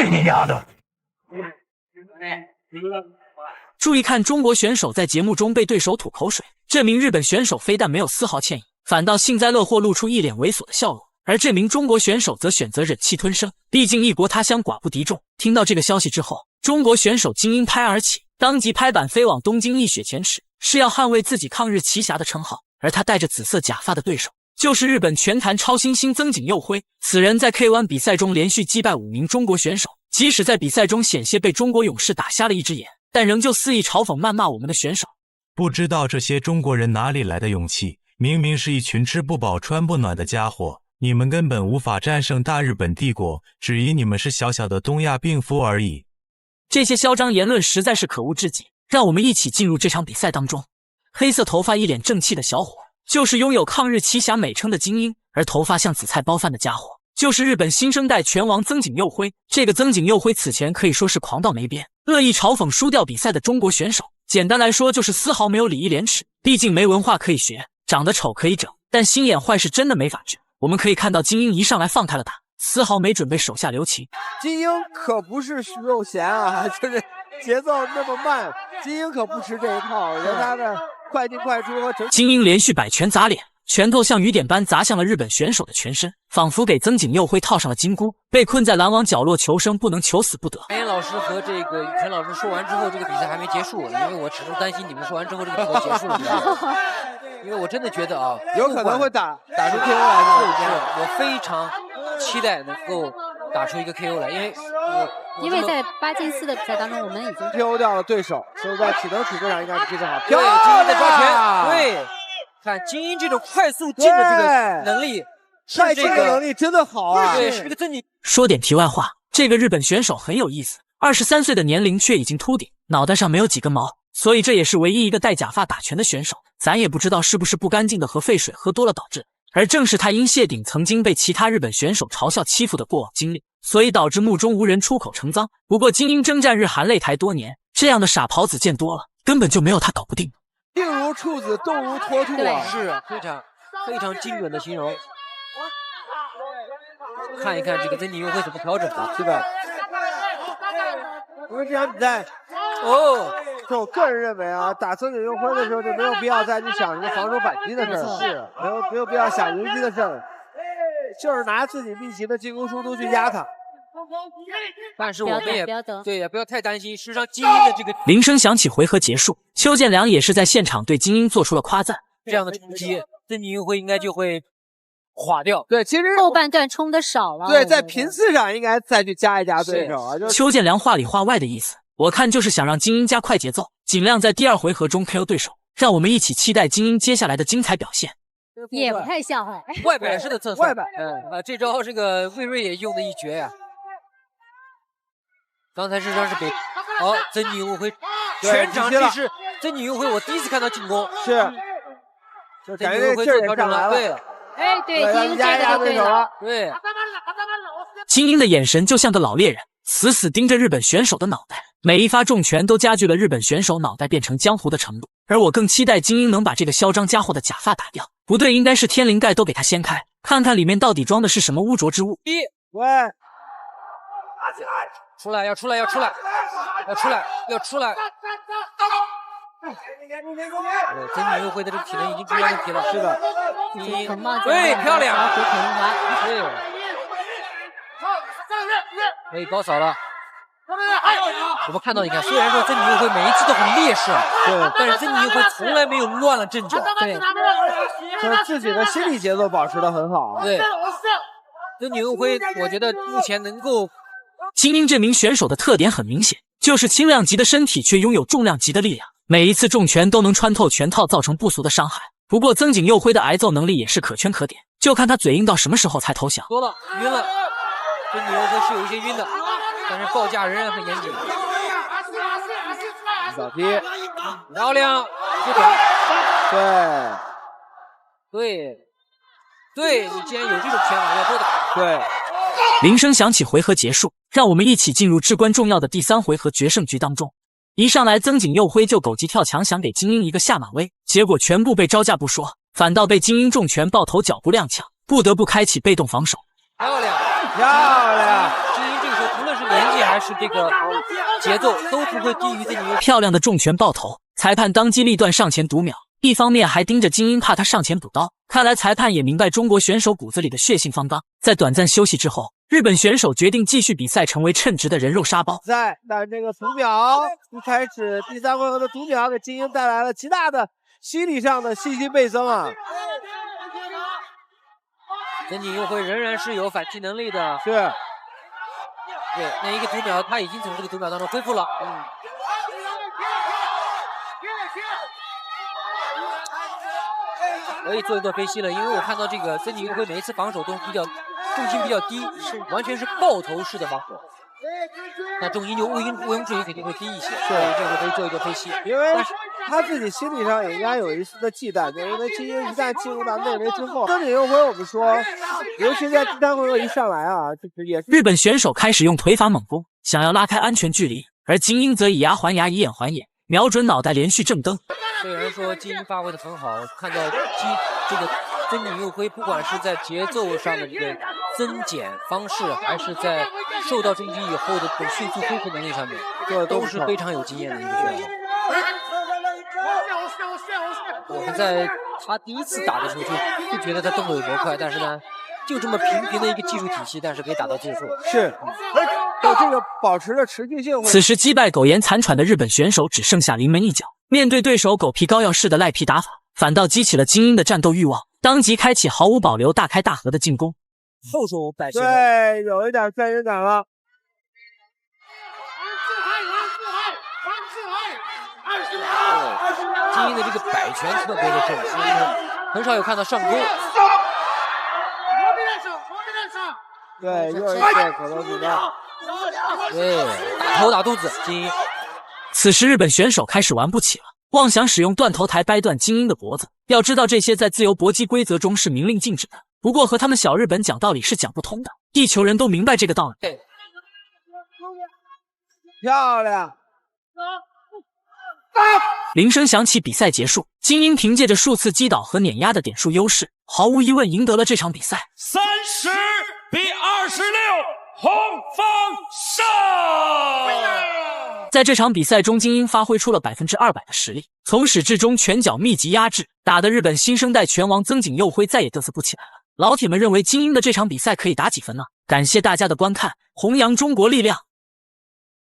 你丫的！注意看，中国选手在节目中被对手吐口水，这名日本选手非但没有丝毫歉意，反倒幸灾乐祸，露出一脸猥琐的笑容。而这名中国选手则选择忍气吞声，毕竟异国他乡寡不敌众。听到这个消息之后，中国选手精英拍而起，当即拍板飞往东京一雪前耻，是要捍卫自己抗日奇侠的称号。而他戴着紫色假发的对手，就是日本拳坛超新星曾井佑辉。此人在 K1 比赛中连续击败5名中国选手，即使在比赛中险些被中国勇士打瞎了一只眼，但仍旧肆意嘲讽谩骂我们的选手。不知道这些中国人哪里来的勇气，明明是一群吃不饱穿不暖的家伙，你们根本无法战胜大日本帝国，只因你们是小小的东亚病夫而已。这些嚣张言论实在是可恶至极，让我们一起进入这场比赛当中。黑色头发一脸正气的小伙，就是拥有抗日奇侠美称的精英，而头发像紫菜包饭的家伙，就是日本新生代拳王曾井佑辉。这个曾井佑辉此前可以说是狂到没边，恶意嘲讽输掉比赛的中国选手，简单来说就是丝毫没有礼义廉耻，毕竟没文化可以学，长得丑可以整，但心眼坏是真的没法治。我们可以看到精英一上来放开了打，丝毫没准备手下留情。精英可不是徐肉咸啊，就是节奏那么慢，精英可不吃这一套，人家的快进快出和精英连续摆拳砸脸，拳头像雨点般砸向了日本选手的全身，仿佛给曾井佑辉套上了金箍。被困在拦网角落求生不能，求死不得。白岩老师和这个羽泉老师说完之后，这个比赛还没结束，因为我始终担心你们说完之后这个比赛结束了。因为我真的觉得啊，有可能会打出 KO 来。是，我非常期待能够打出一个 KO 来，因为在8进4的比赛当中，我们已经 KO 掉了对手，所以在体能储备上应该是非常好。对，精英的抓拳，对，看精英这种快速进的这个能力，快进的能力真的好啊！对，是这个真你。说点题外话，这个日本选手很有意思，23岁的年龄却已经秃顶，脑袋上没有几根毛，所以这也是唯一一个戴假发打拳的选手。咱也不知道是不是不干净的核废水喝多了导致，而正是他因谢顶曾经被其他日本选手嘲笑欺负的过往经历，所以导致目中无人，出口成脏。不过精英征战日韩擂台多年，这样的傻狍子见多了，根本就没有他搞不定。静如处子，动如脱兔啊！是非常精准的形容。看一看这个曾井佑辉怎么调整的，是的。因为这场比赛，就我个人认为啊，打曾井佑辉的时候就没有必要再去想什么防守反击的事儿，是没有必要想迎击的事儿，就是拿自己例行的进攻速度去压他。但是我们也不要太担心，事实上精英的这个铃声响起，回合结束，邱建良也是在现场对精英做出了夸赞。这样的冲击，曾井佑辉应该就会垮掉。对，其实后半段冲的少了。对，在频次上应该再去加一加对手啊。邱建良话里话外的意思，我看就是想让精英加快节奏，尽量在第2回合中 KO 对手，让我们一起期待精英接下来的精彩表现。也不太像外摆式的侧算，外摆，这招这个魏睿也用的一绝呀。刚才这招是给曾井佑辉，全场这是曾井佑辉，我第一次看到进攻，是，曾井佑辉做调整了，对，对，精英压对手了，对。精英的眼神就像个老猎人，死死盯着日本选手的脑袋，每一发重拳都加剧了日本选手脑袋变成浆糊的程度。而我更期待精英能把这个嚣张家伙的假发打掉，不对，应该是天灵盖都给他掀开，看看里面到底装的是什么污浊之物。喂，出来！对，曾井佑辉的这个体能已经出现问题了，是的，对，漂亮，对，可以高扫了。我们看到，你看，虽然说曾井佑辉每一次都很劣势，对，但是曾井佑辉从来没有乱了阵脚，对，就是自己的心理节奏保持得很好。对，曾井佑辉，我觉得目前能够。精英这名选手的特点很明显，就是轻量级的身体却拥有重量级的力量，每一次重拳都能穿透拳套，造成不俗的伤害。不过曾井佑辉的挨揍能力也是可圈可点，就看他嘴硬到什么时候才投降。多了，晕了，曾井佑辉是有一些晕的，但是报价仍然很严谨。小踢，漂亮，这短，对，你既然有这种拳法，要多打。对。铃声响起，回合结束，让我们一起进入至关重要的第3回合决胜局当中。一上来，曾井佑辉就狗急跳墙，想给精英一个下马威，结果全部被招架不说，反倒被精英重拳爆头，脚步踉跄，不得不开启被动防守。漂亮！精英这个时候无论是连接还是这个节奏都不会低于曾宁。漂亮的重拳爆头，裁判当机立断上前读秒，一方面还盯着金英，怕他上前补刀。看来裁判也明白中国选手骨子里的血性方刚。在短暂休息之后，日本选手决定继续比赛，成为称职的人肉沙包。但这个读秒一开始第3回合的读秒给金英带来了极大的心理上的信心倍增啊！曾锦佑辉仍然是有反击能力的，是，对，那一个读秒他已经从这个读秒当中恢复了，可以做一做分析了，因为我看到这个曾锦佑辉每一次防守都比较重心比较低，完全是爆头式的防守。那重心就毋庸置疑肯定会低一些，所以这个可以做一做分析。因为他自己心理上也应该有一丝的忌惮，因为金英一旦进入到内围之后，曾锦佑辉我们说，尤其在第3回合一上来啊，就是也是日本选手开始用腿法猛攻，想要拉开安全距离，而金英则以牙还牙，以眼还眼，瞄准脑袋连续正蹬。虽然说金英发挥的很好，看到这个曾锦佑辉不管是在节奏上的这个增减方式，还是在受到重击以后的这种迅速恢复能力上面，都是非常有经验的一个选手。我们在他第一次打的时候就觉得他动作有多快，但是呢，就这么平平的一个技术体系，但是可以打到结束。是，有这个保持着持续性。此时击败苟延残喘的日本选手只剩下临门一脚，面对对手狗皮膏药式的赖皮打法，反倒激起了金英的战斗欲望，当即开启毫无保留大开大合的进攻。后手摆拳，对，有一点眩晕感了。金英的这个摆拳特别的正，很少有看到上勾。对，又一次口头指导。对，打头打肚子，金英。此时日本选手开始玩不起了，妄想使用断头台掰断金英的脖子。要知道这些在自由搏击规则中是明令禁止的，不过和他们小日本讲道理是讲不通的，地球人都明白这个道理。对，漂亮。铃声响起，比赛结束。金英凭借着数次击倒和碾压的点数优势，毫无疑问赢得了这场比赛。30比26，红方胜。在这场比赛中，金英发挥出了200%的实力，从始至终拳脚密集压制，打得日本新生代拳王曾锦佑辉再也嘚瑟不起来了。老铁们认为金英的这场比赛可以打几分呢？感谢大家的观看，弘扬中国力量。